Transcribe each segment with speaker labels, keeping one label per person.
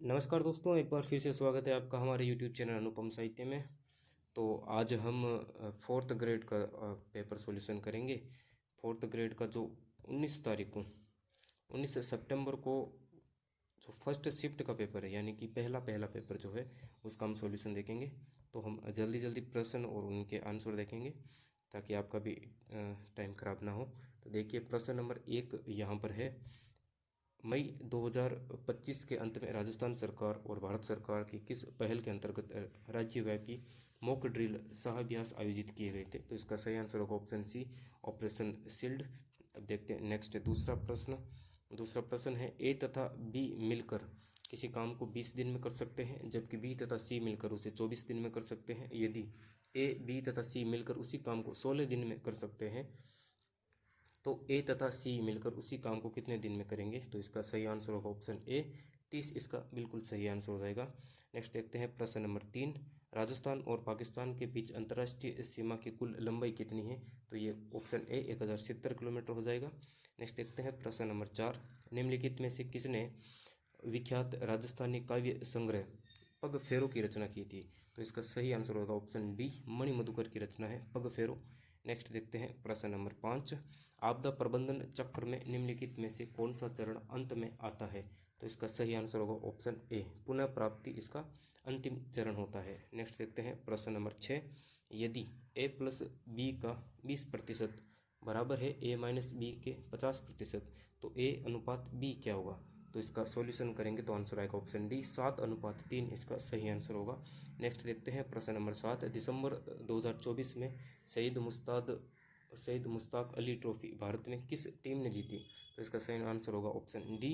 Speaker 1: नमस्कार दोस्तों, एक बार फिर से स्वागत है आपका हमारे यूट्यूब चैनल अनुपम साहित्य में। तो आज हम फोर्थ ग्रेड का पेपर सॉल्यूशन करेंगे। फोर्थ ग्रेड का जो 19 सितंबर को जो फर्स्ट शिफ्ट का पेपर है, यानी कि पहला पेपर जो है उसका हम सॉल्यूशन देखेंगे। तो हम जल्दी जल्दी प्रश्न और उनके आंसर देखेंगे ताकि आपका भी टाइम ख़राब ना हो। तो देखिए, प्रश्न नंबर 1 यहाँ पर है। मई 2025 के अंत में राजस्थान सरकार और भारत सरकार की किस पहल के अंतर्गत राज्यव्यापी मॉक ड्रिल सहाभ्यास आयोजित किए गए थे? तो इसका सही आंसर होगा ऑप्शन सी, ऑपरेशन शील्ड। अब देखते हैं नेक्स्ट दूसरा प्रश्न है, ए तथा बी मिलकर किसी काम को 20 दिन में कर सकते हैं, जबकि बी तथा सी मिलकर उसे 24 दिन में कर सकते हैं। यदि ए, बी तथा सी मिलकर उसी काम को 16 दिन में कर सकते हैं तो ए तथा सी मिलकर उसी काम को कितने दिन में करेंगे? तो इसका सही आंसर होगा ऑप्शन ए, 30 इसका बिल्कुल सही आंसर हो जाएगा। नेक्स्ट देखते हैं प्रश्न नंबर 3। राजस्थान और पाकिस्तान के बीच अंतर्राष्ट्रीय सीमा की कुल लंबाई कितनी है? तो ये ऑप्शन ए 1070 किलोमीटर हो जाएगा। नेक्स्ट देखते हैं प्रश्न नंबर 4। निम्नलिखित में से किसने विख्यात राजस्थानी काव्य संग्रह पग फेरो की रचना की थी? तो इसका सही आंसर होगा ऑप्शन डी, मणि मधुकर की रचना है पग फेरो। नेक्स्ट देखते हैं प्रश्न नंबर 5। आपदा प्रबंधन चक्र में निम्नलिखित में से कौन सा चरण अंत में आता है? तो इसका सही आंसर होगा ऑप्शन ए, पुनः प्राप्ति इसका अंतिम चरण होता है। नेक्स्ट देखते हैं प्रश्न नंबर 6। यदि ए प्लस बी का 20% बराबर है ए माइनस बी के 50%, तो ए अनुपात बी क्या होगा? तो इसका सॉल्यूशन करेंगे तो आंसर आएगा ऑप्शन डी, 7:3 इसका सही आंसर होगा। नेक्स्ट देखते हैं प्रश्न नंबर 7। दिसंबर 2024 में शहीद मुश्ताक अली ट्रॉफी भारत में किस टीम ने जीती? तो इसका सही आंसर होगा ऑप्शन डी।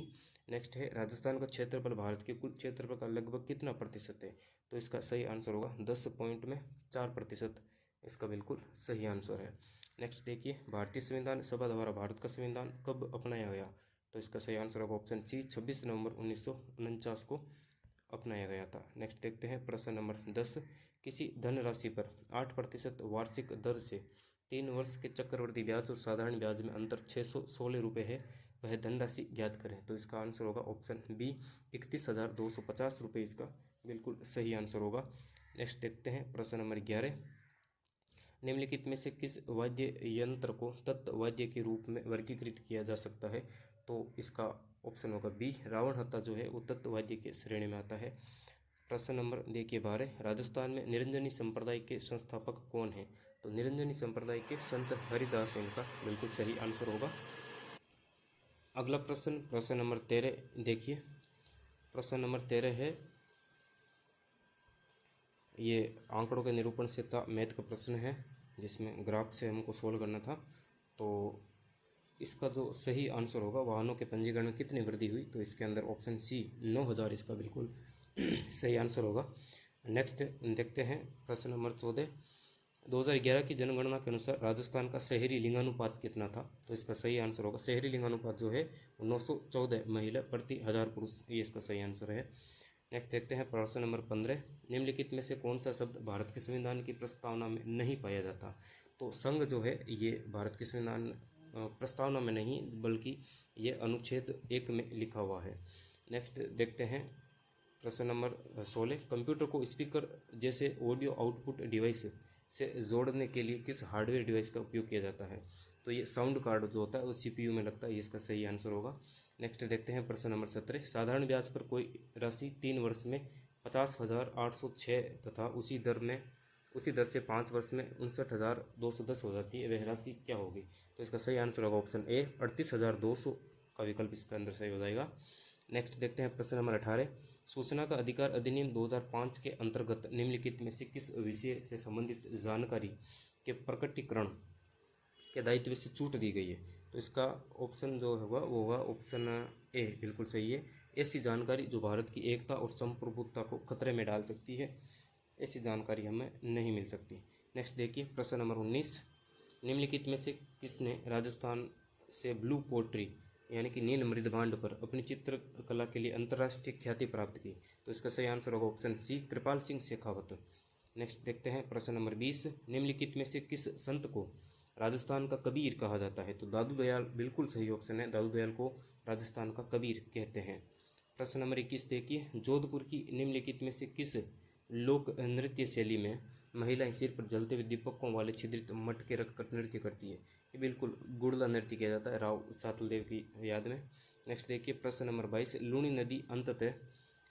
Speaker 1: नेक्स्ट है, राजस्थान का क्षेत्रफल भारत के कुल क्षेत्रफल का लगभग कितना प्रतिशत है? तो इसका सही आंसर होगा 10.4%, इसका बिल्कुल सही आंसर है। नेक्स्ट देखिए, भारतीय संविधान सभा द्वारा भारत का संविधान कब अपनाया गया? तो इसका सही आंसर होगा ऑप्शन सी, 26 नवंबर 1949 को अपनाया गया था। नेक्स्ट देखते हैं प्रश्न नंबर 10। किसी धनराशि पर 8% वार्षिक दर से 3 वर्ष के चक्रवृद्धि ब्याज और साधारण ब्याज में अंतर 616 रुपये है, वह धनराशि ज्ञात करें। तो इसका आंसर होगा ऑप्शन बी, 31,250 रुपये इसका बिल्कुल सही आंसर होगा। नेक्स्ट देखते हैं प्रश्न नंबर 11। निम्नलिखित में से किस वाद्य यंत्र को तत्व वाद्य के रूप में वर्गीकृत किया जा सकता है? तो इसका ऑप्शन होगा बी, रावण हत्था जो है वो तत्व वाद्य के श्रेणी में आता है। प्रश्न नंबर देखिए 12। राजस्थान में निरंजनी संप्रदाय के संस्थापक कौन है? तो निरंजनी संप्रदाय के संत हरिदास इनका बिल्कुल सही आंसर होगा। अगला प्रश्न नंबर 13 देखिए। प्रश्न नंबर 13 है, ये आंकड़ों के निरूपण से था मैथ का प्रश्न है, जिसमें ग्राफ से हमको सोल्व करना था। तो इसका जो सही आंसर होगा, वाहनों के पंजीकरण में कितनी वृद्धि हुई? तो इसके अंदर ऑप्शन सी, 9,000 इसका बिल्कुल सही आंसर होगा। नेक्स्ट देखते हैं प्रश्न नंबर 14। 2011 की जनगणना के अनुसार राजस्थान का शहरी लिंगानुपात कितना था? तो इसका सही आंसर होगा, शहरी लिंगानुपात जो है 914 महिला प्रति 1000 पुरुष, ये इसका सही आंसर है। नेक्स्ट देखते हैं प्रश्न नंबर 15। निम्नलिखित में से कौन सा शब्द भारत के संविधान की प्रस्तावना में नहीं पाया जाता? तो संघ जो है ये भारत के संविधान प्रस्तावना में नहीं, बल्कि ये अनुच्छेद 1 में लिखा हुआ है। नेक्स्ट देखते हैं प्रश्न नंबर 16। कंप्यूटर को स्पीकर जैसे ऑडियो आउटपुट डिवाइस से जोड़ने के लिए किस हार्डवेयर डिवाइस का उपयोग किया जाता है? तो ये साउंड कार्ड जो होता है वो सीपीयू में लगता है, ये इसका सही आंसर होगा। नेक्स्ट देखते हैं प्रश्न नंबर 17। साधारण ब्याज पर कोई राशि 3 वर्ष में 50,806 तथा उसी दर से 5 वर्ष में 59,210 हो जाती है, वह राशि क्या होगी? तो इसका सही आंसर होगा ऑप्शन ए, 38,200 का विकल्प इसका अंदर सही हो जाएगा। नेक्स्ट देखते हैं प्रश्न नंबर 18। सूचना का अधिकार अधिनियम 2005 के अंतर्गत निम्नलिखित में से किस विषय से संबंधित जानकारी के प्रकटीकरण के दायित्व से छूट दी गई है? तो इसका ऑप्शन जो होगा वो होगा ऑप्शन ए, बिल्कुल सही है। ऐसी जानकारी जो भारत की एकता और संप्रभुता को खतरे में डाल सकती है, ऐसी जानकारी हमें नहीं मिल सकती। नेक्स्ट देखिए प्रश्न नंबर 19। निम्नलिखित में से किसने राजस्थान से ब्लू पोट्री यानी कि नील मृदभांड पर अपनी चित्रकला के लिए अंतर्राष्ट्रीय ख्याति प्राप्त की? तो इसका सही आंसर होगा ऑप्शन सी, कृपाल सिंह शेखावत। नेक्स्ट देखते हैं प्रश्न नंबर 20। निम्नलिखित में से किस संत को राजस्थान का कबीर कहा जाता है? तो दादू दयाल बिल्कुल सही ऑप्शन है, दादू दयाल को राजस्थान का कबीर कहते हैं। प्रश्न नंबर 21 देखिए, जोधपुर की निम्नलिखित में से किस लोक नृत्य शैली में महिलाएं सिर पर जलते हुए दीपकों वाले छिद्रित मटके रखकर नृत्य करती है? ये बिल्कुल गुड़ला नृत्य किया जाता है राव सातलदेव की याद में। नेक्स्ट देखिए प्रश्न नंबर 22, लूणी नदी अंततः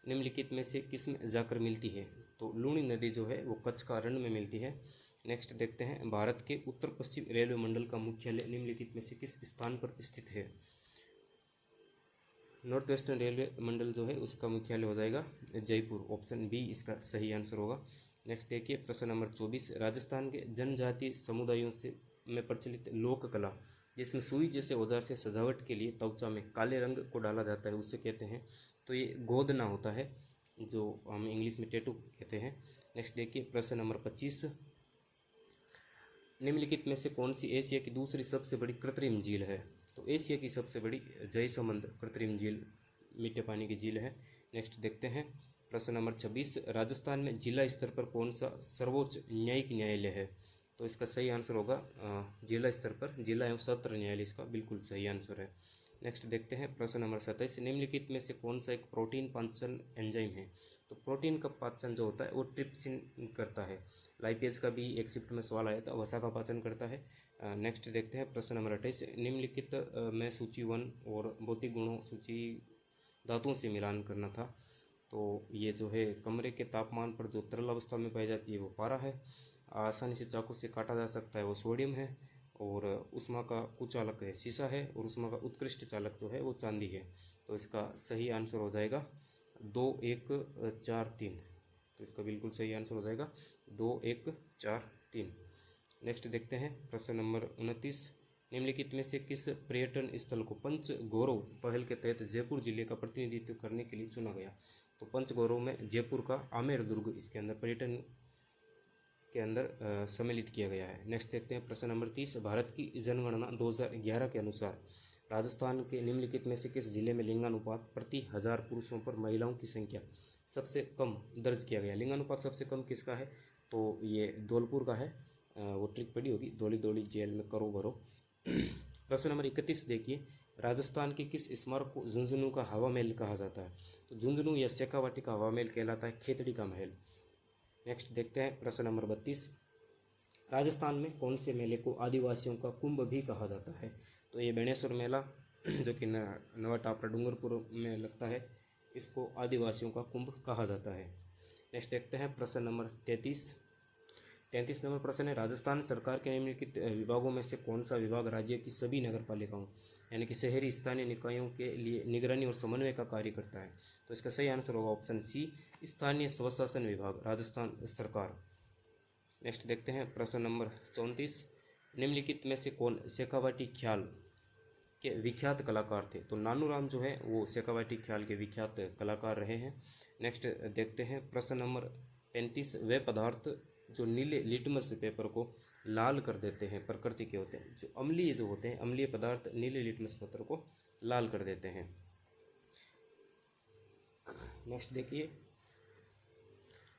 Speaker 1: निम्नलिखित में से किस में जाकर मिलती है? तो लूणी नदी जो है वो कच्छ का रण में मिलती है। नेक्स्ट देखते हैं, भारत के उत्तर पश्चिम रेलवे मंडल का मुख्यालय निम्नलिखित में से किस स्थान पर स्थित है? नॉर्थ वेस्टर्न रेलवे मंडल जो है उसका मुख्यालय हो जाएगा जयपुर, ऑप्शन बी इसका सही आंसर होगा। नेक्स्ट देखिए प्रश्न नंबर 24, राजस्थान के जनजातीय समुदायों से में प्रचलित लोक कला जिसमें सुई जैसे औजार से सजावट के लिए त्वचा में काले रंग को डाला जाता है उसे कहते हैं? तो ये गोदना होता है, जो हम इंग्लिश में टैटू कहते हैं। नेक्स्ट देखिए प्रश्न नंबर 25, निम्नलिखित में से कौन सी एशिया की दूसरी सबसे बड़ी कृत्रिम झील है? तो एशिया की सबसे बड़ी जयसमंद कृत्रिम झील मीठे पानी की झील है। नेक्स्ट देखते हैं प्रश्न नंबर 26, राजस्थान में जिला स्तर पर कौन सा सर्वोच्च न्यायिक न्यायालय है? तो इसका सही आंसर होगा जिला स्तर पर जिला एवं सत्र न्यायालय इसका बिल्कुल सही आंसर है। नेक्स्ट देखते हैं प्रश्न नंबर 27, निम्नलिखित में से कौन सा एक प्रोटीन पाचन एंजाइम है? तो प्रोटीन का पाचन जो होता है वो ट्रिप्सिन करता है। लाइपेज का भी एक शिफ्ट में सवाल आया था, वसा का पाचन करता है। नेक्स्ट देखते हैं प्रश्न नंबर 28, निम्नलिखित में सूची 1 और भौतिक गुणों सूची धातुओं से मिलान करना था। तो ये जो है कमरे के तापमान पर जो तरल अवस्था में पाई जाती है वो पारा है, आसानी से चाकू से काटा जा सकता है वो सोडियम है, और उष्मा का कुचालक है शीशा है, और उष्मा का उत्कृष्ट चालक जो है वो चांदी है। तो इसका सही आंसर हो जाएगा 2 1 4 3। तो इसका बिल्कुल सही आंसर हो जाएगा 2 1 4 3। नेक्स्ट देखते हैं प्रश्न नंबर 29, निम्नलिखित में से किस पर्यटन स्थल को पंच गौरव पहल के तहत जयपुर जिले का प्रतिनिधित्व करने के लिए चुना गया? तो पंच गौरव में जयपुर का आमेर दुर्ग इसके अंदर पर्यटन के अंदर सम्मिलित किया गया है। नेक्स्ट देखते हैं प्रश्न नंबर 30, भारत की जनगणना 2011 के अनुसार राजस्थान के निम्नलिखित में से किस जिले में लिंगानुपात प्रति 1000 पुरुषों पर महिलाओं की संख्या सबसे कम दर्ज किया गया? लिंगानुपात सबसे कम किसका है? तो ये धौलपुर का है। वो ट्रिक पड़ी होगी, दौली दौली जेल में करो भरो। प्रश्न नंबर 31 देखिए, राजस्थान के किस स्मारक को झुंझुनू का हवा महल कहा जाता है? तो झुंझुनू या शेखावाटी का हवा महल कहलाता है खेतड़ी का महल। नेक्स्ट देखते हैं प्रश्न नंबर 32, राजस्थान में कौन से मेले को आदिवासियों का कुंभ भी कहा जाता है? तो ये बेणेश्वर मेला जो कि नवा टापरा डूंगरपुर में लगता है, इसको आदिवासियों का कुंभ कहा जाता है। नेक्स्ट देखते हैं प्रश्न नंबर 33 नंबर प्रश्न है, राजस्थान सरकार के निम्नलिखित विभागों में से कौन सा विभाग राज्य की सभी नगर पालिकाओं यानी कि शहरी स्थानीय निकायों के लिए निगरानी और समन्वय का कार्य करता है? तो इसका सही आंसर होगा ऑप्शन सी, स्थानीय स्वशासन विभाग, राजस्थान सरकार। नेक्स्ट देखते हैं प्रश्न नंबर 34, निम्नलिखित में से कौन शेखावाटी ख्याल के विख्यात कलाकार थे? तो नानूराम जो है वो शेखावाटी ख्याल के विख्यात कलाकार रहे हैं। नेक्स्ट देखते हैं प्रश्न नंबर 35, वे पदार्थ जो नीले लिटमस पेपर को लाल कर देते हैं प्रकृति के होते हैं? जो अम्लीय जो होते हैं, अम्लीय पदार्थ नीले लिटमस पेपर को लाल कर देते हैं। नेक्स्ट देखिए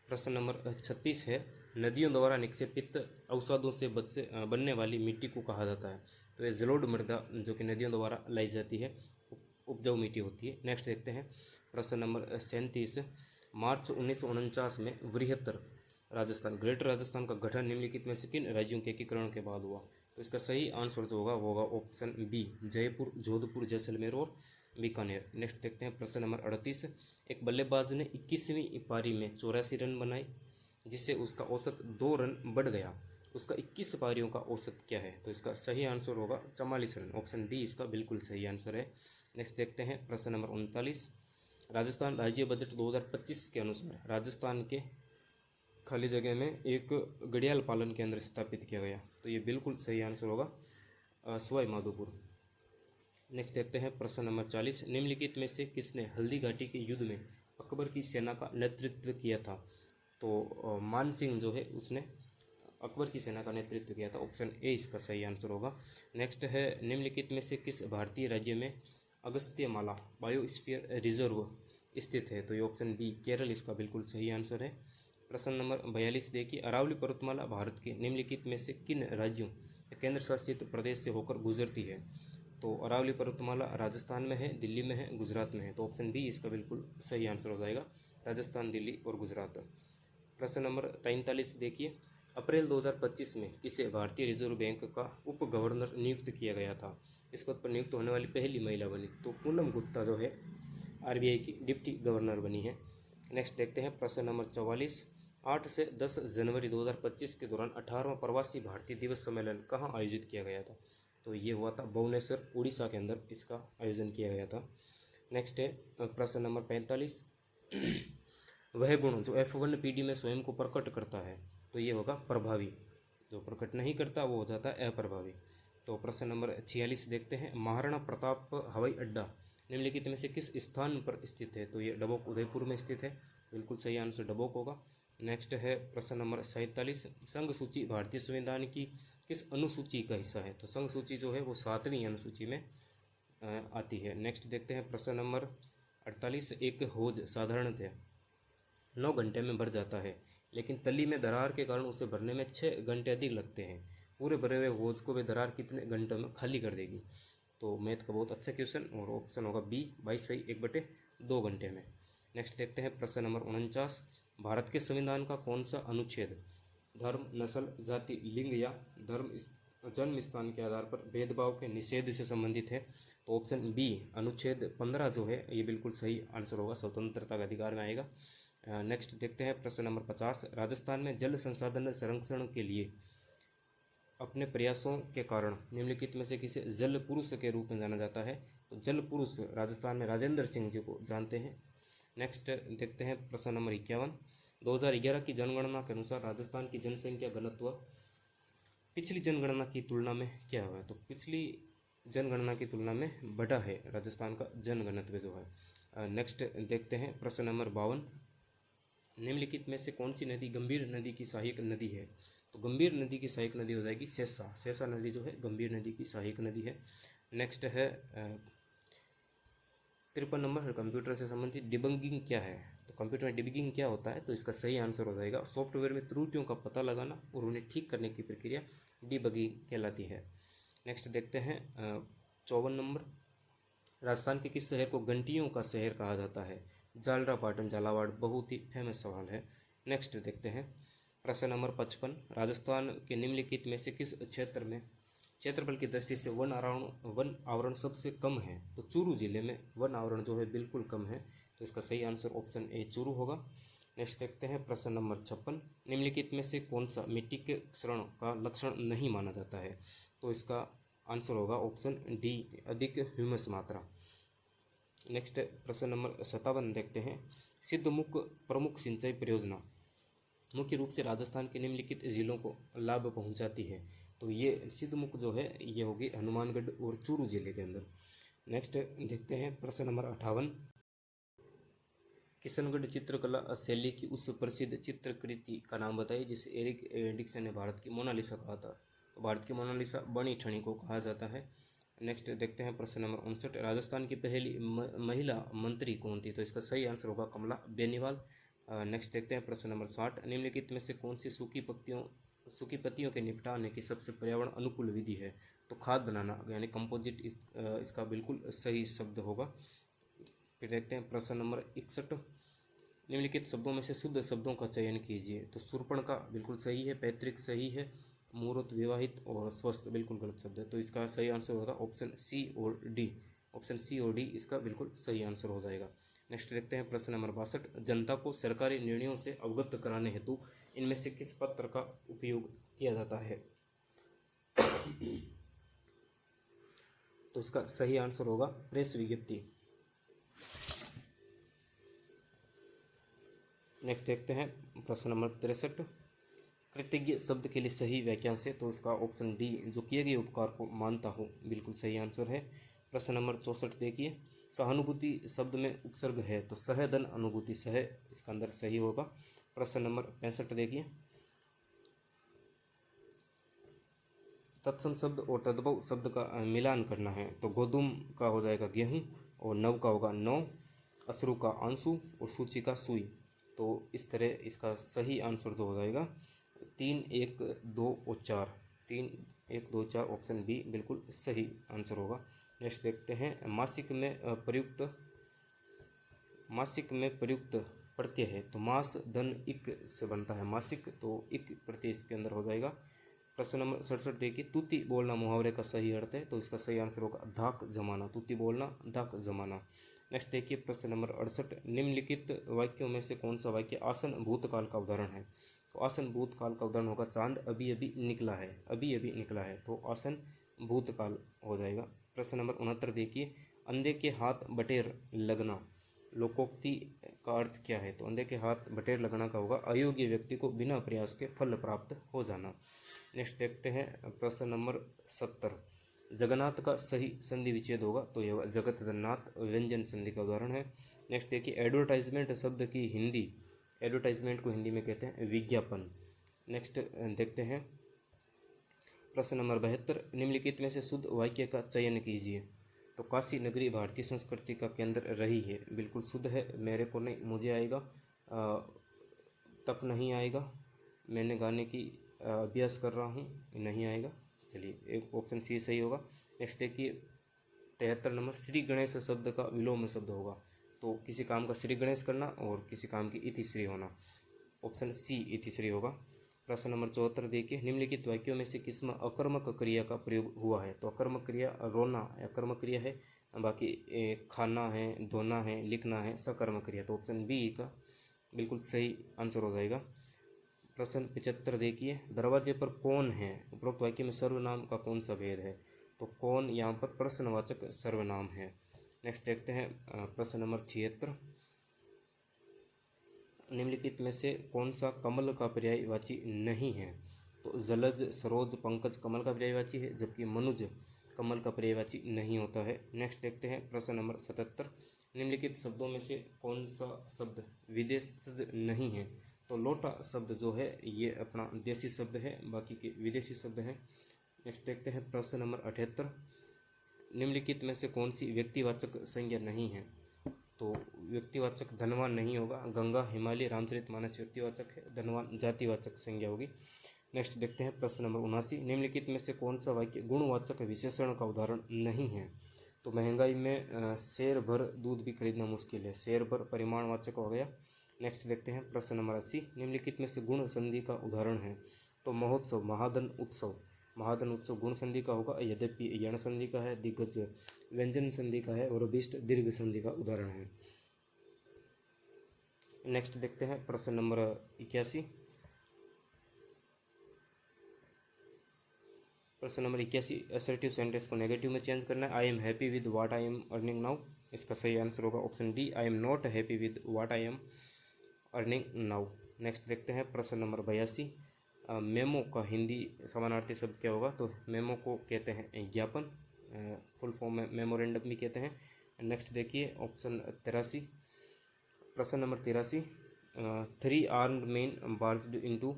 Speaker 1: प्रश्न नंबर 36 है, नदियों द्वारा निक्षेपित अवसादों से बनने वाली मिट्टी को कहा जाता है? तो ये जलोढ़ मृदा जो कि नदियों द्वारा लाई जाती है, उपजाऊ मिट्टी होती है। नेक्स्ट देखते हैं प्रश्न नंबर 37, मार्च 1949 में वृहत्तर राजस्थान ग्रेटर राजस्थान का गठन निम्नलिखित में से किन राज्यों के एकीकरण के बाद हुआ? तो इसका सही आंसर जो होगा वो होगा ऑप्शन बी, जयपुर, जोधपुर, जैसलमेर और बीकानेर। नेक्स्ट देखते हैं प्रश्न नंबर 38, एक बल्लेबाज ने 21वीं पारी में 84 रन बनाए जिससे उसका औसत 2 रन बढ़ गया, उसका 21 पारियों का औसत क्या है? तो इसका सही आंसर होगा 44 रन, ऑप्शन बी इसका बिल्कुल सही आंसर है। नेक्स्ट देखते हैं प्रश्न नंबर 39, राजस्थान राज्य बजट 2025 के अनुसार राजस्थान के खाली जगह में एक घड़ियाल पालन केंद्र स्थापित किया गया, तो ये बिल्कुल सही आंसर होगा सवाई माधोपुर। नेक्स्ट देखते हैं प्रश्न नंबर 40, निम्नलिखित में से किसने हल्दी घाटी के युद्ध में अकबर की सेना का नेतृत्व किया था? तो मान सिंह जो है उसने अकबर की सेना का नेतृत्व किया था, ऑप्शन ए इसका सही आंसर होगा। नेक्स्ट है, निम्नलिखित में से किस भारतीय राज्य में अगस्त्यमाला बायोस्फीयर रिजर्व स्थित है? तो ये ऑप्शन बी केरल इसका बिल्कुल सही आंसर है। प्रश्न नंबर 42 देखिए, अरावली पर्वतमाला भारत के निम्नलिखित में से किन राज्यों केंद्र शासित प्रदेश से होकर गुजरती है? तो अरावली पर्वतमाला राजस्थान में है, दिल्ली में है, गुजरात में है। तो ऑप्शन बी इसका बिल्कुल सही आंसर हो जाएगा, राजस्थान, दिल्ली और गुजरात। प्रश्न नंबर 43 देखिए, अप्रैल 2025 में किसे भारतीय रिजर्व बैंक का उप गवर्नर नियुक्त किया गया था? इस पद पर नियुक्त होने वाली पहली महिला बनी तो पूनम गुप्ता जो है आरबीआई की डिप्टी गवर्नर बनी है। नेक्स्ट देखते हैं प्रश्न नंबर 44, 8 से 10 जनवरी 2025 के दौरान 18वां प्रवासी भारतीय दिवस सम्मेलन कहाँ आयोजित किया गया था? तो ये हुआ था भुवनेश्वर, उड़ीसा के अंदर इसका आयोजन किया गया था। नेक्स्ट है प्रश्न नंबर 45, वह गुण जो F1 PD में स्वयं को प्रकट करता है, तो ये होगा प्रभावी। जो प्रकट नहीं करता वो हो जाता है अप्रभावी। तो प्रश्न नंबर 46 देखते हैं, महाराणा प्रताप हवाई अड्डा निम्नलिखित में से किस स्थान पर स्थित है? तो ये डबोक, उदयपुर में स्थित है। बिल्कुल सही आंसर डबोक होगा। नेक्स्ट है प्रश्न नंबर 47, संघ सूची भारतीय संविधान की किस अनुसूची का हिस्सा है? तो संघ सूची जो है वो 7वीं अनुसूची में आती है। नेक्स्ट देखते हैं प्रश्न नंबर 48, एक हौज साधारणतः 9 घंटे में भर जाता है, लेकिन तली में दरार के कारण उसे भरने में 6 घंटे अधिक लगते हैं। पूरे भरे हुए हौज को वे दरार कितने घंटों में खाली कर देगी? तो मैथ का बहुत अच्छा क्वेश्चन, और ऑप्शन होगा बी 22 सही 1/2 घंटे में। नेक्स्ट देखते हैं प्रश्न नंबर 49, भारत के संविधान का कौन सा अनुच्छेद धर्म, नस्ल, जाति, लिंग या जन्म स्थान के आधार पर भेदभाव के निषेध से संबंधित है? तो ऑप्शन बी अनुच्छेद 15 जो है ये बिल्कुल सही आंसर होगा, स्वतंत्रता का अधिकार में आएगा। नेक्स्ट देखते हैं प्रश्न नंबर 50, राजस्थान में जल संसाधन संरक्षण के लिए अपने प्रयासों के कारण निम्नलिखित में से किसे जल पुरुष के रूप में जाना जाता है? तो जल पुरुष राजस्थान में राजेंद्र सिंह जी को जानते हैं। नेक्स्ट देखते हैं प्रश्न नंबर 51, 2011 की जनगणना के अनुसार राजस्थान की जनसंख्या घनत्व पिछली जनगणना की तुलना में क्या हुआ है? तो पिछली जनगणना की तुलना में बढ़ा है राजस्थान का जनघनत्व जो है। नेक्स्ट देखते हैं प्रश्न नंबर 52, निम्नलिखित में से कौन सी नदी गंभीर नदी की सहायक नदी है? तो गंभीर नदी की सहायक नदी हो जाएगी सेसा। सेसा नदी जो है गंभीर नदी की सहायक नदी है। नेक्स्ट है 53 नंबर, कंप्यूटर से संबंधित डिबगिंग क्या है? तो कंप्यूटर में डिबगिंग क्या होता है? तो इसका सही आंसर हो जाएगा सॉफ्टवेयर में त्रुटियों का पता लगाना और उन्हें ठीक करने की प्रक्रिया डिबगिंग कहलाती है। नेक्स्ट देखते हैं 54 नंबर, राजस्थान के किस शहर को घंटियों का शहर कहा जाता है? झालरापाटन, झालावाड़, बहुत ही फेमस सवाल है। नेक्स्ट देखते हैं प्रश्न नंबर 55, राजस्थान के निम्नलिखित में से किस क्षेत्र में क्षेत्रफल की दृष्टि से वन आवरण सबसे कम है? तो चूरू जिले में वन आवरण जो है बिल्कुल कम है, तो इसका सही आंसर ऑप्शन ए चूरू होगा। नेक्स्ट देखते हैं प्रश्न नंबर 56, निम्नलिखित में से कौन सा मिट्टी के क्षरण का लक्षण नहीं माना जाता है? तो इसका आंसर होगा ऑप्शन डी अधिक ह्यूमस मात्रा। नेक्स्ट प्रश्न नंबर 57 देखते हैं, सिद्धमुख प्रमुख सिंचाई परियोजना मुख्य रूप से राजस्थान के निम्नलिखित जिलों को लाभ पहुंचाती है? तो ये सिद्धमुख जो है ये होगी हनुमानगढ़ और चूरू जिले के अंदर। नेक्स्ट देखते हैं प्रश्न नंबर 58, किशनगढ़ चित्रकला शैली की उस प्रसिद्ध चित्रकृति का नाम बताइए जिसे एरिक डिक्सन ने भारत की मोनालिसा कहा था? तो भारत की मोनालिसा बनी ठनी को कहा जाता है। नेक्स्ट देखते हैं प्रश्न नंबर 59, राजस्थान की पहली महिला मंत्री कौन थी? तो इसका सही आंसर होगा कमला बेनीवाल। नेक्स्ट देखते हैं प्रश्न नंबर 60, निम्नलिखित में से कौन सी सूखी पत्तियों के निपटाने की सबसे पर्यावरण अनुकूल विधि है? तो खाद बनाना यानी कंपोजिट इसका बिल्कुल सही शब्द होगा। फिर देखते हैं प्रश्न नंबर 61, निम्नलिखित शब्दों में से शुद्ध शब्दों का चयन कीजिए। तो शूर्पणखा बिल्कुल सही है, पैतृक सही है, मूर्त विवाहित और स्वस्थ बिल्कुल गलत शब्द है। तो इसका सही आंसर होगा ऑप्शन सी और डी। ऑप्शन सी और डी इसका बिल्कुल सही आंसर हो जाएगा। नेक्स्ट देखते हैं प्रश्न नंबर 62, जनता को सरकारी निर्णयों से अवगत कराने हेतु इनमें से किस पत्र का उपयोग किया जाता है? तो इसका सही आंसर होगा प्रेस विज्ञप्ति। नेक्स्ट देखते हैं प्रश्न नंबर 63, कृतज्ञ शब्द के लिए सही वाक्यांश है? तो इसका ऑप्शन डी जो किए गए उपकार को मानता हो बिल्कुल सही आंसर है। प्रश्न नंबर 64 देखिए, सहानुभूति शब्द में उपसर्ग है तो सहधन अनुभूति सह इसका अंदर सही होगा। प्रश्न नंबर 65 देखिए, तत्सम शब्द और तद्भव शब्द का मिलान करना है तो गोधूम का हो जाएगा गेहूं और नव का होगा नौ, अश्रु का आंसू और सूची का सुई। तो इस तरह इसका सही आंसर जो हो जाएगा 3, 1, 2 और 4, 3, 1, 2, 4 ऑप्शन बी बिल्कुल सही आंसर होगा। नेक्स्ट देखते हैं मासिक में प्रयुक्त प्रत्यय है तो मास धन इक से बनता है मासिक, तो इक प्रत्यय इसके अंदर हो जाएगा। प्रश्न नंबर 67 देखिए, तूती बोलना मुहावरे का सही अर्थ है तो इसका सही आंसर होगा धाक जमाना, तूती बोलना धाक जमाना। नेक्स्ट देखिए प्रश्न नंबर 68, निम्नलिखित वाक्यों में से कौन सा वाक्य आसन भूतकाल का उदाहरण है? तो आसन भूतकाल का उदाहरण होगा चांद अभी अभी निकला है, अभी अभी निकला है, तो आसन भूतकाल हो जाएगा। प्रश्न नंबर 69 देखिए, अंधे के हाथ बटेर लगना लोकोक्ति का अर्थ क्या है? तो अंधे के हाथ बटेर लगना का होगा अयोग्य व्यक्ति को बिना प्रयास के फल प्राप्त हो जाना। नेक्स्ट देखते हैं प्रश्न नंबर 70, जगन्नाथ का सही संधि विच्छेद होगा तो यह जगत नाथ व्यंजन संधि का उदाहरण है। नेक्स्ट देखिए, एडवर्टाइजमेंट शब्द की हिंदी, एडवर्टाइजमेंट को हिंदी में कहते हैं विज्ञापन। नेक्स्ट देखते हैं प्रश्न नंबर 72, निम्नलिखित में से शुद्ध वाक्य का चयन कीजिए। तो काशी नगरी भारतीय संस्कृति का केंद्र रही है, बिल्कुल शुद्ध है, मेरे को नहीं, मुझे आएगा, तक नहीं आएगा, मैंने गाने की अभ्यास कर रहा हूँ, नहीं आएगा, चलिए एक ऑप्शन सी सही होगा। नेक्स्ट देखिए 73 नंबर, श्री गणेश शब्द का विलोम शब्द होगा तो किसी काम का श्री गणेश करना और किसी काम की इतिश्री होना, ऑप्शन सी इतिश्री होगा। प्रश्न नंबर 74 देखिए, निम्नलिखित वाक्यों में से किसमें अकर्मक क्रिया का प्रयोग हुआ है? तो अकर्मक क्रिया रोना अकर्मक क्रिया है, बाकी खाना है, धोना है, लिखना है सकर्मक क्रिया, तो ऑप्शन बी का बिल्कुल सही आंसर हो जाएगा। प्रश्न 75 देखिए, दरवाजे पर कौन है उपरोक्त वाक्य में सर्वनाम का कौन सा भेद है? तो कौन यहाँ पर प्रश्नवाचक सर्वनाम है। नेक्स्ट देखते हैं प्रश्न नंबर 76, निम्नलिखित में से कौन सा कमल का पर्यायवाची नहीं है? तो जलज सरोज पंकज कमल का पर्यायवाची है, जबकि मनुज कमल का पर्यायवाची नहीं होता है। नेक्स्ट देखते हैं प्रश्न नंबर 77, निम्नलिखित शब्दों में से कौन सा शब्द विदेशज नहीं है? तो लोटा शब्द जो है ये अपना देसी शब्द है, बाकी के विदेशी शब्द हैं। नेक्स्ट देखते हैं प्रश्न नंबर 78, निम्नलिखित में से कौन सी व्यक्तिवाचक संज्ञा नहीं है? तो व्यक्तिवाचक धनवान नहीं होगा, गंगा हिमालय रामचरितमानस व्यक्तिवाचक है, धनवान जातिवाचक संज्ञा होगी। नेक्स्ट देखते हैं प्रश्न नंबर 79, निम्नलिखित में से कौन सा वाक्य गुणवाचक विशेषण का उदाहरण नहीं है? तो महंगाई में शेर भर दूध भी खरीदना मुश्किल है, शेर भर परिमाणवाचक हो गया। नेक्स्ट देखते हैं प्रश्न नंबर 80, निम्नलिखित में से गुण संधि का उदाहरण है? तो महोत्सव महाधन उत्सव, महाधन उत्सव गुण संधि का होगा, यद्यपि यण संधि का है, दिग्गज व्यंजन संधि का है और अभिष्ट दीर्घ संधि का उदाहरण है। नेक्स्ट देखते हैं प्रश्न नंबर 81, प्रश्न नंबर 81, असर्टिव सेंटेंस को नेगेटिव में चेंज करना है। I am happy with what I am earning now, इसका सही आंसर होगा option D, I am not happy with what I am earning now. Next देखते हैं प्रश्न नंबर 82, मेमो का हिंदी समानार्थी शब्द क्या होगा? तो मेमो को कहते हैं ज्ञापन, फुल फॉर्म में मेमोरेंडम भी कहते हैं। नेक्स्ट देखिए ऑप्शन 83, प्रश्न number 83, 3 armed man barged into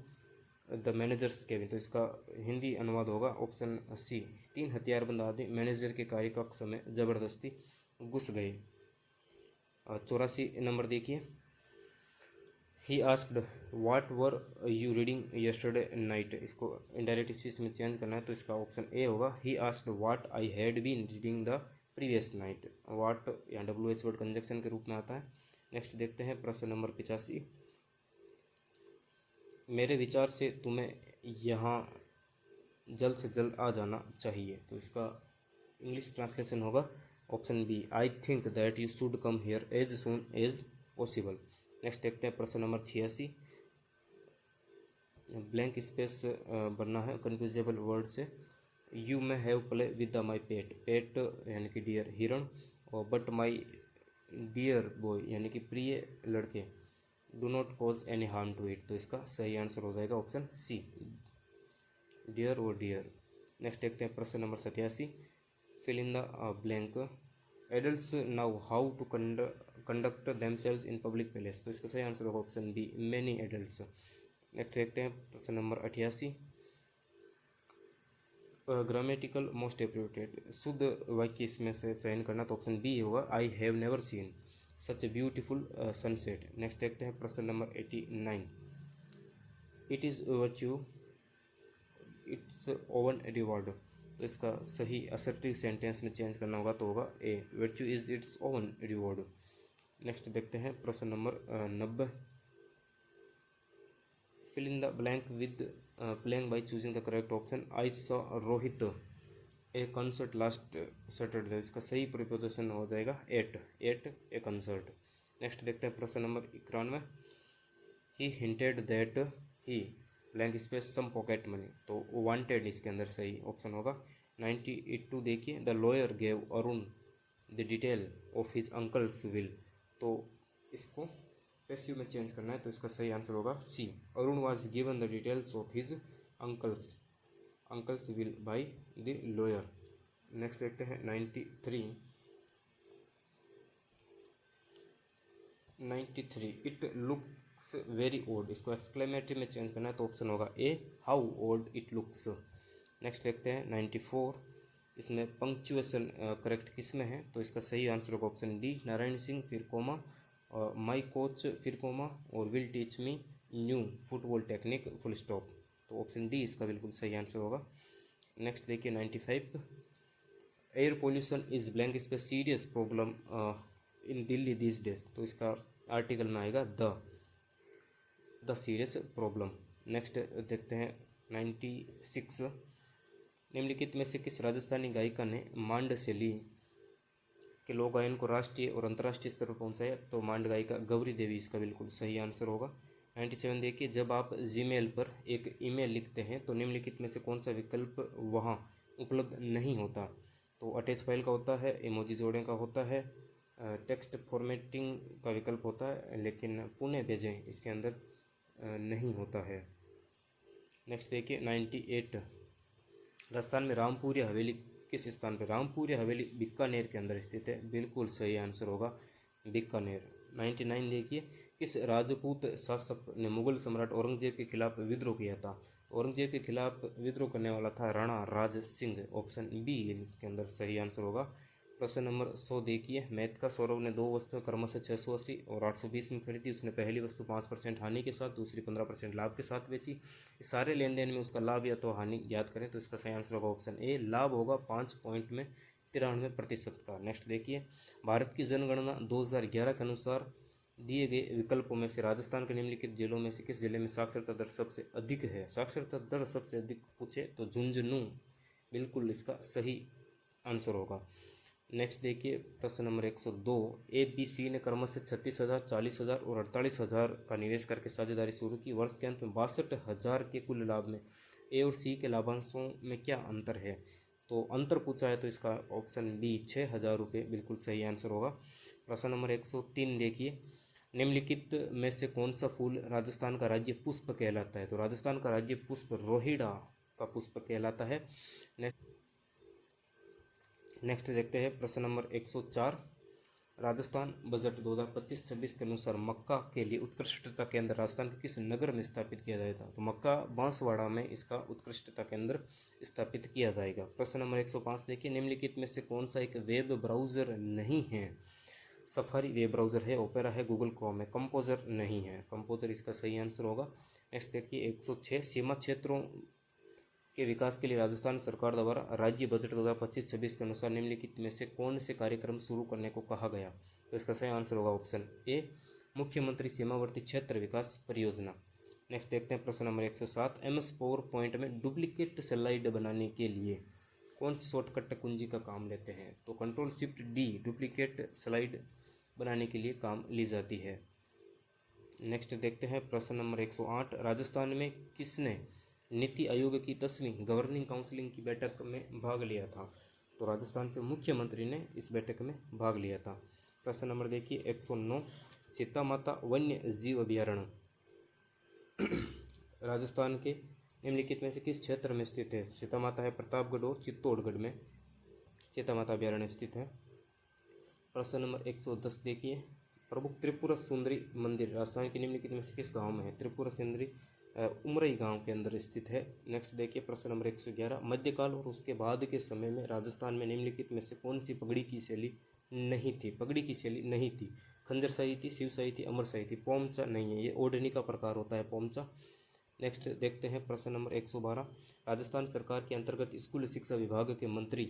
Speaker 1: the manager's cabin, तो इसका हिंदी अनुवाद होगा ऑप्शन सी, 3 हथियारबंद आदमी मैनेजर के कार्यकक्ष में जबरदस्ती घुस गए। 84 नंबर देखिए, he asked what were you reading yesterday night, इसको इनडायरेक्ट स्पीच में चेंज करना है तो इसका ऑप्शन ए होगा, he asked what I had been reading the previous night, what या WH वर्ड कंजक्शन के रूप में आता है। नेक्स्ट देखते हैं प्रश्न नंबर 85, मेरे विचार से तुम्हें यहाँ जल्द से जल्द आ जाना चाहिए, तो इसका इंग्लिश ट्रांसलेशन होगा option B, I think that you should come here as soon as possible. Next देखते हैं प्रश्न नंबर 86, ब्लैंक स्पेस भरना है कन्फ्यूजेबल वर्ड से। You may have play with my pet, pet यानी कि डियर हिरण, और बट माई डियर बॉय यानी कि प्रिय लड़के, do not cause any harm to it, तो इसका सही आंसर हो जाएगा ऑप्शन सी, डियर और डियर। नेक्स्ट देखते हैं प्रश्न नंबर 87, fill in the blank, adults now how to conduct themselves in public place, तो इसका सही आंसर होगा option B, many adults. Next देखते हैं प्रश्न नंबर 88, ग्रामेटिकल मोस्ट एप्रोप्रिएट, शुद्ध वाक्य इसमें से चयन करना तो ऑप्शन बी होगा, I have never seen such a beautiful sunset. Next देखते हैं प्रश्न number 89, it is virtue it's oven reward, तो इसका सही असर्टिव सेंटेंस में चेंज करना होगा तो होगा A, virtue is its own reward. Next देखते हैं प्रश्न number 90। Fill in the blank with playing by choosing the correct option. I saw Rohit a concert last Saturday, इसका सही प्रिपोजिशन हो जाएगा एट ए कंसर्ट। नेक्स्ट देखते हैं प्रश्न number 91। He hinted that he blank space some pocket money, तो wanted इसके अंदर सही ऑप्शन होगा। 92 देखिए, the lawyer gave Arun the detail of his uncle's will, तो इसको पैसिव में चेंज करना है तो इसका सही आंसर होगा C, Arun was given the details of his uncle's will by the lawyer. Next देखते हैं 93। इट लुक्स वेरी ओड, इसको एक्सक्लेमेटरी में चेंज करना है तो ऑप्शन होगा A, how odd it looks. Next देखते हैं 94। इसमें पंक्चुएशन करेक्ट किस में है, तो इसका सही आंसर होगा ऑप्शन डी, नारायण सिंह फिर कोमा, माई कोच फिर कोमा, और will teach me new football technique full stop, तो ऑप्शन डी इसका बिल्कुल सही आंसर होगा। नेक्स्ट देखिए 95। Air pollution is blank space serious problem in Delhi these days, तो इसका आर्टिकल में आएगा द सीरियस प्रॉब्लम। नेक्स्ट देखते हैं 96। निम्नलिखित में से किस राजस्थानी गायिका ने मांड शैली के लोक गायन को राष्ट्रीय और अंतर्राष्ट्रीय स्तर पर पहुंचाया, तो मांड गायिका गौरी देवी इसका बिल्कुल सही आंसर होगा। 97 देखिए, जब आप जीमेल पर एक ईमेल लिखते हैं तो निम्नलिखित में से कौन सा विकल्प वहां उपलब्ध नहीं होता, तो अटैच फाइल का होता है, इमोजी जोड़ने का होता है, टेक्स्ट फॉर्मेटिंग का विकल्प होता है, लेकिन पुणे भेजें इसके अंदर नहीं होता है। नेक्स्ट देखिए 98। राजस्थान में रामपुरी हवेली किस स्थान पर, रामपुरी हवेली बीकानेर के अंदर स्थित है, बिल्कुल सही आंसर होगा बीकानेर। 99 देखिए, किस राजपूत शासक ने मुगल सम्राट औरंगजेब के खिलाफ विद्रोह किया था, तो औरंगजेब के खिलाफ विद्रोह करने वाला था राणा राज सिंह, ऑप्शन बी इसके अंदर सही आंसर होगा। प्रश्न नंबर 100 देखिए, मैथ का सौरभ ने दो वस्तुएं क्रमशः 680 और 820 में खरीदी। उसने पहली वस्तु 5% हानि के साथ, दूसरी 15% लाभ के साथ बेची। इस सारे लेन देन में उसका लाभ या तो हानि ज्ञात करें, तो इसका सही आंसर होगा ऑप्शन ए, लाभ होगा 5 पॉइंट में 93% का। नेक्स्ट देखिए, भारत की जनगणना 2011 के अनुसार दिए गए विकल्पों में से राजस्थान के निम्नलिखित जिलों में से किस जिले में साक्षरता दर सबसे अधिक है, साक्षरता दर सबसे अधिक पूछे तो झुंझुनू बिल्कुल इसका सही आंसर होगा। नेक्स्ट देखिए प्रश्न नंबर 102। ABC ने क्रमशः 36,000, 40,000 और 48,000 का निवेश करके साझेदारी शुरू की। वर्ष के अंत में 62,000 के कुल लाभ में ए और सी के लाभांशों में क्या अंतर है, तो अंतर पूछा है तो इसका ऑप्शन बी 6,000 रुपये बिल्कुल सही आंसर होगा। प्रश्न नंबर 103 देखिए, निम्नलिखित में से कौन सा फूल राजस्थान का राज्य पुष्प कहलाता है, तो राजस्थान का राज्य पुष्प रोहिड़ा का पुष्प कहलाता है। नेक्स्ट देखते हैं प्रश्न नंबर 104। राजस्थान बजट 2025-26 के अनुसार मक्का के लिए उत्कृष्टता केंद्र राजस्थान के किस नगर में स्थापित किया जाएगा, तो मक्का बांसवाड़ा में इसका उत्कृष्टता केंद्र स्थापित किया जाएगा। प्रश्न नंबर 105 देखिए, निम्नलिखित में से कौन सा एक वेब ब्राउज़र नहीं है, सफारी वेब ब्राउज़र है, ओपेरा है, गूगल क्रोम है, कंपोजर नहीं है, कंपोजर इसका सही आंसर होगा। नेक्स्ट देखिए 106। सीमा क्षेत्रों के विकास के लिए राजस्थान सरकार द्वारा राज्य बजट 2025-26 के अनुसार निम्नलिखित में से कौन से कार्यक्रम शुरू करने को कहा गया, तो इसका सही आंसर होगा ऑप्शन ए, मुख्यमंत्री सीमावर्ती क्षेत्र विकास परियोजना। नेक्स्ट देखते हैं प्रश्न नंबर 107। MS पावर पॉइंट में डुप्लीकेट स्लाइड बनाने के लिए कौन सी शॉर्टकट कुंजी का काम लेते हैं, तो Ctrl+Shift+D डुप्लीकेट स्लाइड बनाने के लिए काम ली जाती है। नेक्स्ट देखते हैं प्रश्न नंबर 108। राजस्थान में किसने नीति आयोग की 10वीं गवर्निंग काउंसिलिंग की बैठक में भाग लिया था, तो राजस्थान से मुख्यमंत्री ने इस बैठक में भाग लिया था। प्रश्न नंबर देखिए 109। सीता माता वन्य जीव अभ्यारण्य राजस्थान के निम्नलिखित में से किस क्षेत्र में स्थित है, सीता माता है प्रतापगढ़ और चित्तौड़गढ़ में सीता माता अभ्यारण्य स्थित है। प्रश्न नंबर 110 देखिए, प्रमुख त्रिपुरा सुंदरी मंदिर राजस्थान के निम्नलिखित में से किस गांव में है, त्रिपुरा सुंदरी उमरई गांव के अंदर स्थित है। नेक्स्ट देखिए प्रश्न नंबर 111। मध्यकाल और उसके बाद के समय में राजस्थान में निम्नलिखित में से कौन सी पगड़ी की शैली नहीं थी, पगड़ी की शैली नहीं थी, खंजर शाही थी, शिव शाही थी, अमर शाही थी, पोमचा नहीं है, ये ओढ़नी का प्रकार होता है पोमचा। नेक्स्ट देखते हैं प्रश्न नंबर 112। राजस्थान सरकार के अंतर्गत स्कूल शिक्षा विभाग के मंत्री,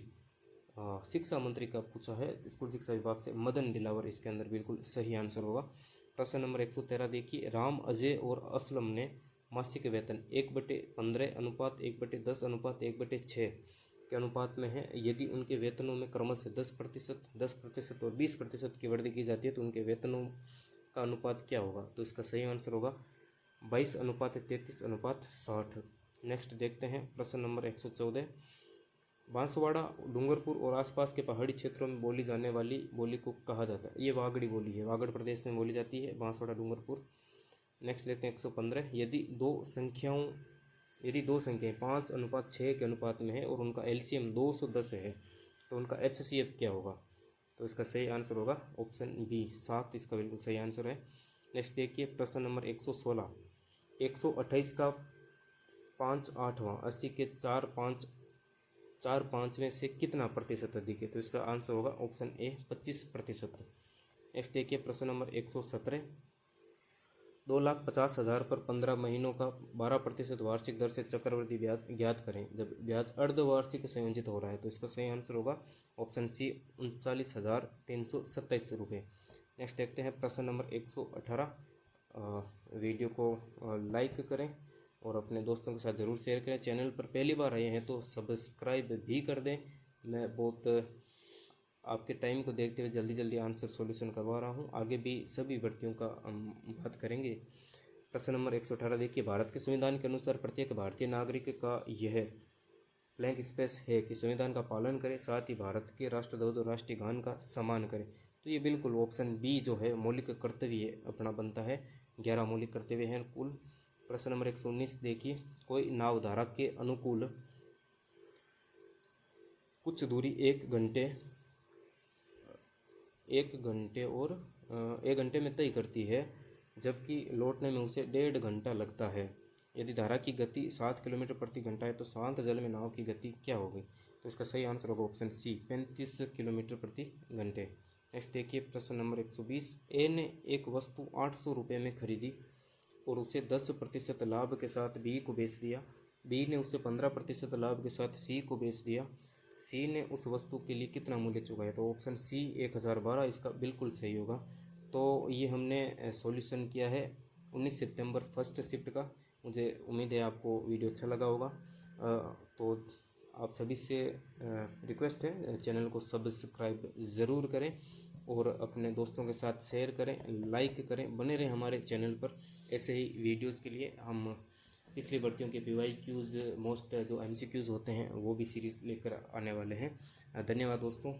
Speaker 1: शिक्षा मंत्री का पूछा है स्कूल शिक्षा विभाग से, मदन दिलावर इसके अंदर बिल्कुल सही आंसर होगा। प्रश्न नंबर 113 देखिए, राम, अजय और असलम ने मासिक वेतन 1/15 अनुपात 1/10 अनुपात 1/6 के अनुपात में है। यदि उनके वेतनों में क्रमशः 10% और 20% की वृद्धि की जाती है तो उनके वेतनों का अनुपात क्या होगा? तो इसका सही आंसर होगा 22:33:60। नेक्स्ट देखते हैं प्रश्न नंबर 114। बांसवाड़ा, डूंगरपुर और आसपास के पहाड़ी क्षेत्रों में बोली जाने वाली बोली को कहा जाता है। ये वागड़ी बोली है, वागड़ प्रदेश में बोली जाती है, बांसवाड़ा, डूंगरपुर। नेक्स्ट देखते हैं 115। यदि दो संख्याएं 5:6 के अनुपात में है और उनका एलसीएम 210 है तो उनका एचसीएफ क्या होगा? तो इसका सही आंसर होगा ऑप्शन बी 7, इसका बिल्कुल सही आंसर है। नेक्स्ट देखिए प्रश्न नंबर 116। 128 का 5/8वां 80 के 4/5 से कितना प्रतिशत अधिक है? तो इसका आंसर होगा ऑप्शन ए 25%। नेक्स्ट देखिए प्रश्न नंबर 117। 2,50,000 पर 15 महीनों का 12% वार्षिक दर से चक्रवृद्धि ब्याज ज्ञात करें जब ब्याज अर्धवार्षिक संयोजित हो रहा है। तो इसका सही आंसर होगा ऑप्शन सी 39,327 रुपये। नेक्स्ट देखते हैं प्रश्न नंबर 118। वीडियो को लाइक करें और अपने दोस्तों के साथ ज़रूर शेयर करें। चैनल पर पहली बार आए हैं तो सब्सक्राइब भी कर दें। मैं बहुत आपके टाइम को देखते हुए जल्दी जल्दी आंसर सॉल्यूशन करवा रहा हूँ। आगे भी सभी भर्तियों का हम बात करेंगे। प्रश्न नंबर 118 देखिए, भारत के संविधान के अनुसार प्रत्येक भारतीय नागरिक का यह ब्लैंक स्पेस है कि संविधान का पालन करें, साथ ही भारत के राष्ट्रध्वज और राष्ट्रीय गान का सम्मान करें। तो ये बिल्कुल ऑप्शन बी जो है मौलिक कर्तव्य अपना बनता है। 11 मौलिक कर्तव्य हैं कुल। प्रश्न नंबर 119 देखिए, कोई नावधारा के अनुकूल कुछ दूरी 1 घंटे में तय करती है जबकि लौटने में उसे 1.5 घंटा लगता है। यदि धारा की गति 7 किलोमीटर प्रति घंटा है तो शांत जल में नाव की गति क्या होगी? तो इसका सही आंसर होगा ऑप्शन सी 35 किलोमीटर प्रति घंटे। नेक्स्ट देखिए प्रश्न नंबर 120। ए ने एक वस्तु 800 रुपये में खरीदी और उसे 10% लाभ के साथ बी को बेच दिया। बी ने उसे 15% लाभ के साथ सी को बेच दिया। सी ने उस वस्तु के लिए कितना मूल्य चुकाया? तो ऑप्शन सी 1012 इसका बिल्कुल सही होगा। तो ये हमने सॉल्यूशन किया है 19 सितंबर फर्स्ट शिफ्ट का। मुझे उम्मीद है आपको वीडियो अच्छा लगा होगा। तो आप सभी से रिक्वेस्ट है चैनल को सब्सक्राइब ज़रूर करें और अपने दोस्तों के साथ शेयर करें, लाइक करें, बने रहें हमारे चैनल पर। ऐसे ही वीडियोस के लिए हम पिछली भर्तियों के PYQs मोस्ट जो MCQs होते हैं वो भी सीरीज़ लेकर आने वाले हैं। धन्यवाद दोस्तों।